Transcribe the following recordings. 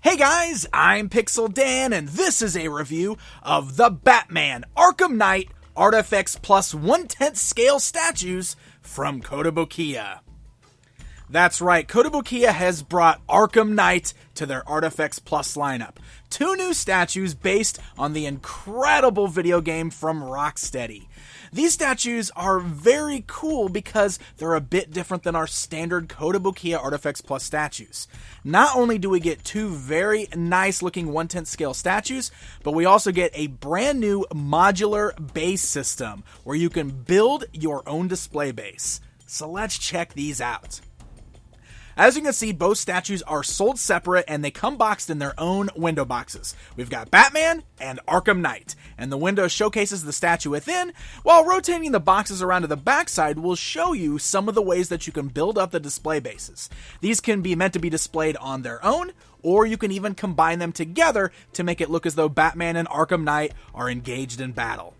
Hey guys, I'm Pixel Dan, and this is a review of the Batman Arkham Knight ArtFX Plus 1/10 scale statues from Kotobukiya. That's right, Kotobukiya has brought Arkham Knight to their ArtFX Plus lineup. 2 new statues based on the incredible video game from Rocksteady. These statues are very cool because they're a bit different than our standard Kotobukiya ArtFX Plus statues. Not only do we get 2 very nice looking 1/10 scale statues, but we also get a brand new modular base system where you can build your own display base. So let's check these out. As you can see, both statues are sold separate and they come boxed in their own window boxes. We've got Batman and Arkham Knight, and the window showcases the statue within, while rotating the boxes around to the backside will show you some of the ways that you can build up the display bases. These can be meant to be displayed on their own, or you can even combine them together to make it look as though Batman and Arkham Knight are engaged in battle.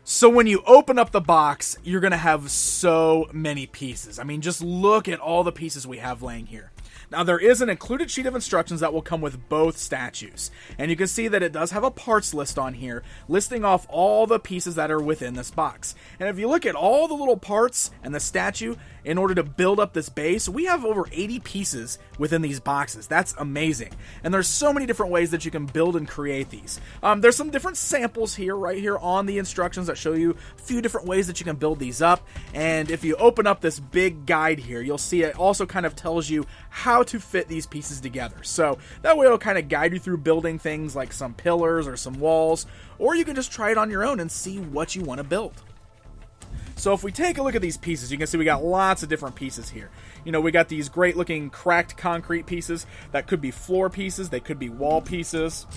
So when you open up the box, you're going to have so many pieces. I mean, just look at all the pieces we have laying here. Now, there is an included sheet of instructions that will come with both statues. And you can see that it does have a parts list on here, listing off all the pieces that are within this box. And if you look at all the little parts and the statue, in order to build up this base, we have over 80 pieces within these boxes. That's amazing. And there's so many different ways that you can build and create these. There's some different samples here, right here on the instructions that show you a few different ways that you can build these up. And if you open up this big guide here, you'll see it also kind of tells you how to fit these pieces together. So that way it'll kind of guide you through building things like some pillars or some walls, or you can just try it on your own and see what you want to build. So if we take a look at these pieces, you can see we got lots of different pieces here. You know, we got these great looking cracked concrete pieces that could be floor pieces, they could be wall pieces.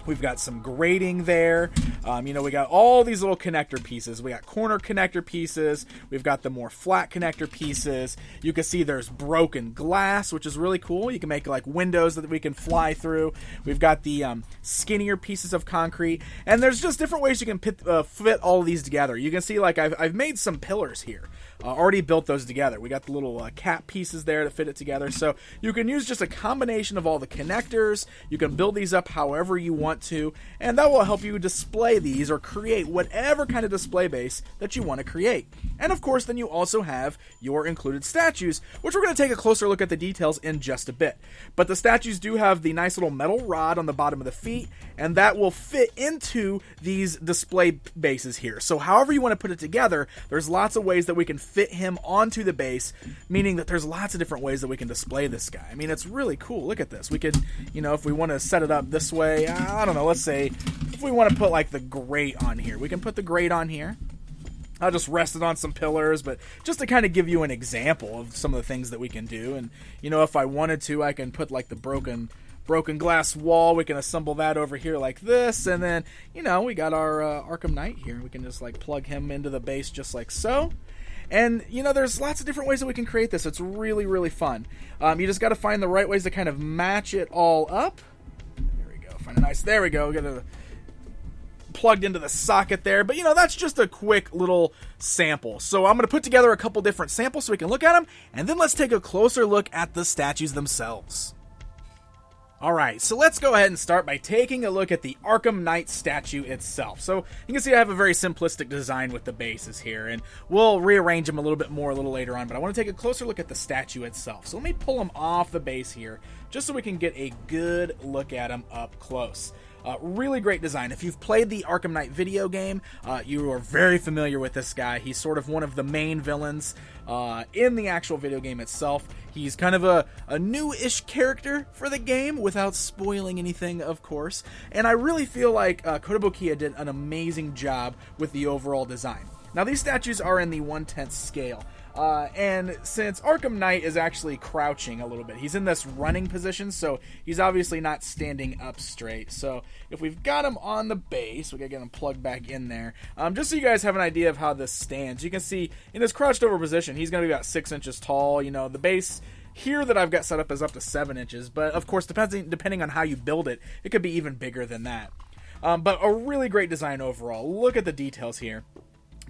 We've got some grating there. We got all these little connector pieces. We got corner connector pieces. We've got the more flat connector pieces. You can see there's broken glass, which is really cool. You can make like windows that we can fly through. We've got the skinnier pieces of concrete. And there's just different ways you can fit all of these together. You can see like I've made some pillars here. Already built those together. We got the little cap pieces there to fit it together. So you can use just a combination of all the connectors. You can build these up however you want to, and that will help you display these or create whatever kind of display base that you want to create. And of course, then you also have your included statues, which we're going to take a closer look at the details in just a bit. But the statues do have the nice little metal rod on the bottom of the feet, and that will fit into these display bases here. So however you want to put it together, there's lots of ways that we can fit him onto the base, meaning that there's lots of different ways that we can display this guy. I mean, it's really cool. Look at this. We could, if we want to set it up this way, I don't know, let's say if we want to put like the grate on here, we can put the grate on here. I'll just rest it on some pillars, but just to kind of give you an example of some of the things that we can do. And, if I wanted to, I can put like the broken glass wall. We can assemble that over here like this, and then we got our Arkham Knight here. We can just like plug him into the base just like so. And there's lots of different ways that we can create this. It's really, really fun. You just got to find the right ways to kind of match it all up. There we go. Find a nice. There we go. Get it plugged into the socket there. But that's just a quick little sample. So I'm going to put together a couple different samples so we can look at them, and then let's take a closer look at the statues themselves. Alright, so let's go ahead and start by taking a look at the Arkham Knight statue itself. So you can see I have a very simplistic design with the bases here, and we'll rearrange them a little bit more a little later on, but I want to take a closer look at the statue itself. So let me pull them off the base here, just so we can get a good look at them up close. Really great design. If you've played the Arkham Knight video game, you are very familiar with this guy. He's sort of one of the main villains in the actual video game itself. He's kind of a new-ish character for the game, without spoiling anything, of course. And I really feel like Kotobukiya did an amazing job with the overall design. Now, these statues are in the 1/10 scale. And since Arkham Knight is actually crouching a little bit, he's in this running position, so he's obviously not standing up straight. So if we've got him on the base, we gotta get him plugged back in there. Just so you guys have an idea of how this stands, you can see in his crouched over position, he's gonna be about 6 inches tall. The base here that I've got set up is up to 7 inches, but of course, depending on how you build it, it could be even bigger than that. But a really great design overall. Look at the details here.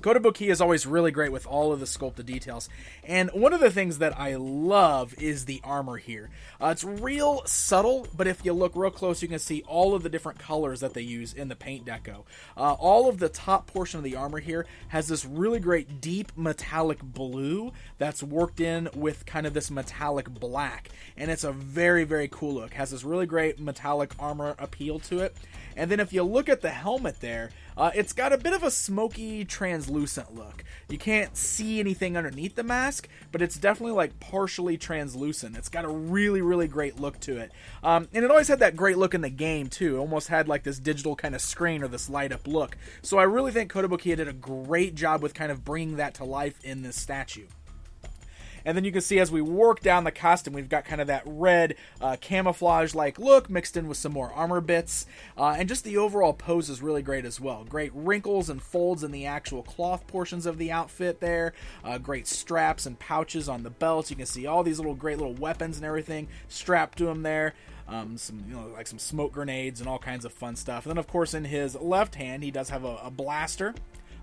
Kotobukiya is always really great with all of the sculpted details, and one of the things that I love is the armor here. It's real subtle, but if you look real close, you can see all of the different colors that they use in the paint deco. All of the top portion of the armor here has this really great deep metallic blue that's worked in with kind of this metallic black, and it's a very, very cool look. It has this really great metallic armor appeal to it. And then if you look at the helmet there, it's got a bit of a smoky, translucent look. You can't see anything underneath the mask, but it's definitely like partially translucent. It's got a really, really great look to it. And it always had that great look in the game, too. It almost had like this digital kind of screen or this light-up look. So I really think Kotobukiya did a great job with kind of bringing that to life in this statue. And then you can see as we work down the costume, we've got kind of that red camouflage-like look mixed in with some more armor bits. And just the overall pose is really great as well. Great wrinkles and folds in the actual cloth portions of the outfit there. Great straps and pouches on the belts. You can see all these great little weapons and everything strapped to him there. Like some smoke grenades and all kinds of fun stuff. And then, of course, in his left hand, he does have a blaster.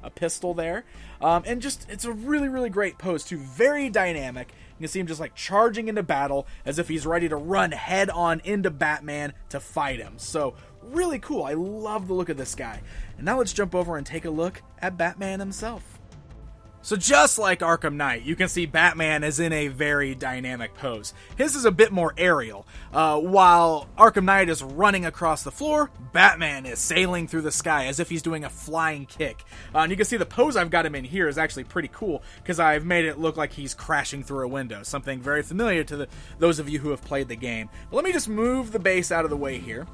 A pistol there, and just it's a really, really great pose too. Very dynamic. You can see him just like charging into battle as if he's ready to run head on into Batman to fight him. So really cool. I love the look of this guy. And now let's jump over and take a look at Batman himself. So just like Arkham Knight, you can see Batman is in a very dynamic pose. His is a bit more aerial. While Arkham Knight is running across the floor, Batman is sailing through the sky as if he's doing a flying kick. And you can see the pose I've got him in here is actually pretty cool because I've made it look like he's crashing through a window. Something very familiar to those of you who have played the game. But let me just move the base out of the way here.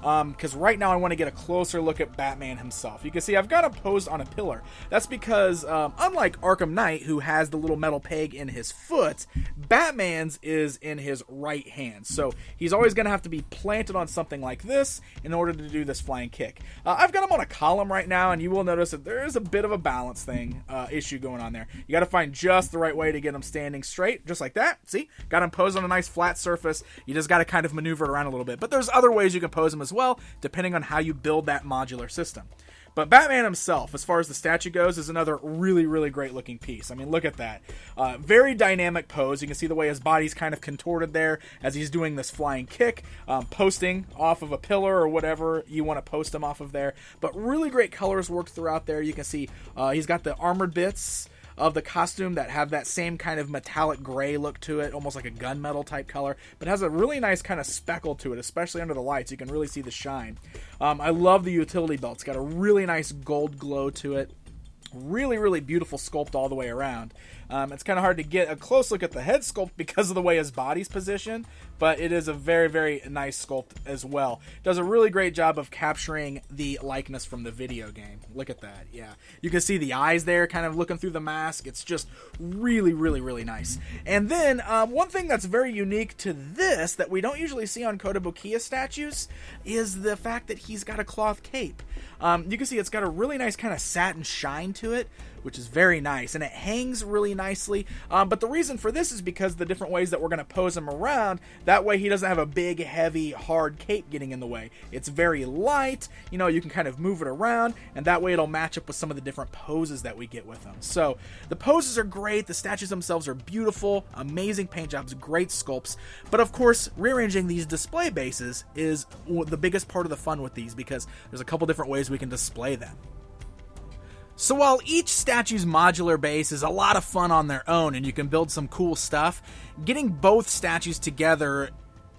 Because right now I want to get a closer look at Batman himself. You can see I've got him posed on a pillar. That's because, unlike Arkham Knight, who has the little metal peg in his foot, Batman's is in his right hand. So he's always going to have to be planted on something like this in order to do this flying kick. I've got him on a column right now, and you will notice that there is a bit of a balance issue going on there. You got to find just the right way to get him standing straight, just like that. See? Got him posed on a nice flat surface. You just got to kind of maneuver it around a little bit. But there's other ways you can pose him as well, depending on how you build that modular system. But Batman himself, as far as the statue goes, is another really, really great looking piece. I mean, look at that. Very dynamic pose. You can see the way his body's kind of contorted there as he's doing this flying kick, posting off of a pillar or whatever you want to post him off of there. But really great colors worked throughout there. You can see he's got the armored bits of the costume that have that same kind of metallic gray look to it, almost like a gunmetal type color, but has a really nice kind of speckle to it, especially under the lights. You can really see the shine. I love the utility belt. It's got a really nice gold glow to it. Really, really beautiful sculpt all the way around. It's kind of hard to get a close look at the head sculpt because of the way his body's positioned, but it is a very, very nice sculpt as well. It does a really great job of capturing the likeness from the video game. Look at that, yeah. You can see the eyes there kind of looking through the mask. It's just really, really, really nice. And then one thing that's very unique to this that we don't usually see on Kotobukiya statues is the fact that he's got a cloth cape. You can see it's got a really nice kind of satin shine to it, which is very nice, and it hangs really nicely. But the reason for this is because the different ways that we're going to pose him around, that way he doesn't have a big, heavy, hard cape getting in the way. It's very light, you can kind of move it around, and that way it'll match up with some of the different poses that we get with him. So the poses are great, the statues themselves are beautiful, amazing paint jobs, great sculpts, but of course rearranging these display bases is the biggest part of the fun with these because there's a couple different ways we can display them. So while each statue's modular base is a lot of fun on their own and you can build some cool stuff, getting both statues together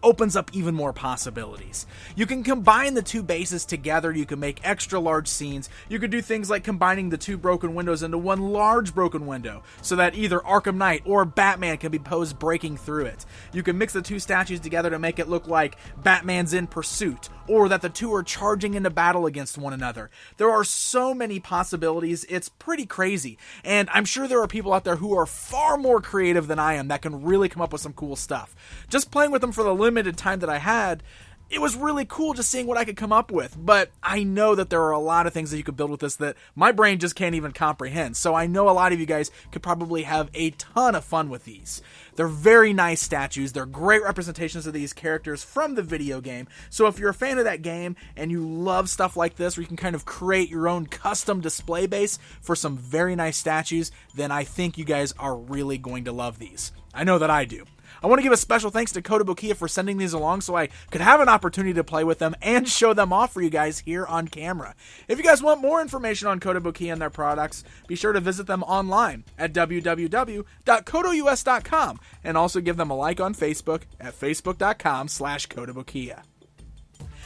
opens up even more possibilities. You can combine the two bases together, you can make extra large scenes, you could do things like combining the two broken windows into one large broken window, so that either Arkham Knight or Batman can be posed breaking through it. You can mix the two statues together to make it look like Batman's in pursuit, or that the two are charging into battle against one another. There are so many possibilities, it's pretty crazy, and I'm sure there are people out there who are far more creative than I am that can really come up with some cool stuff. Just playing with them for the limited time that I had, it was really cool just seeing what I could come up with. But I know that there are a lot of things that you could build with this that my brain just can't even comprehend. So I know a lot of you guys could probably have a ton of fun with these. They're very nice statues. They're great representations of these characters from the video game. So if you're a fan of that game and you love stuff like this, where you can kind of create your own custom display base for some very nice statues, then I think you guys are really going to love these. I know that I do. I want to give a special thanks to Kotobukiya for sending these along so I could have an opportunity to play with them and show them off for you guys here on camera. If you guys want more information on Kotobukiya and their products, be sure to visit them online at www.kotous.com and also give them a like on Facebook at facebook.com/Kotobukiya.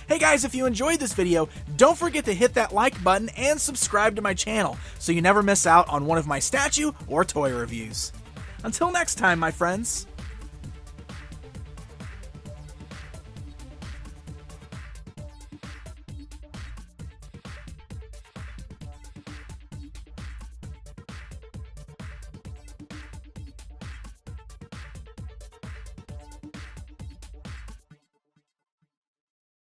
Hey guys, if you enjoyed this video, don't forget to hit that like button and subscribe to my channel so you never miss out on one of my statue or toy reviews. Until next time, my friends.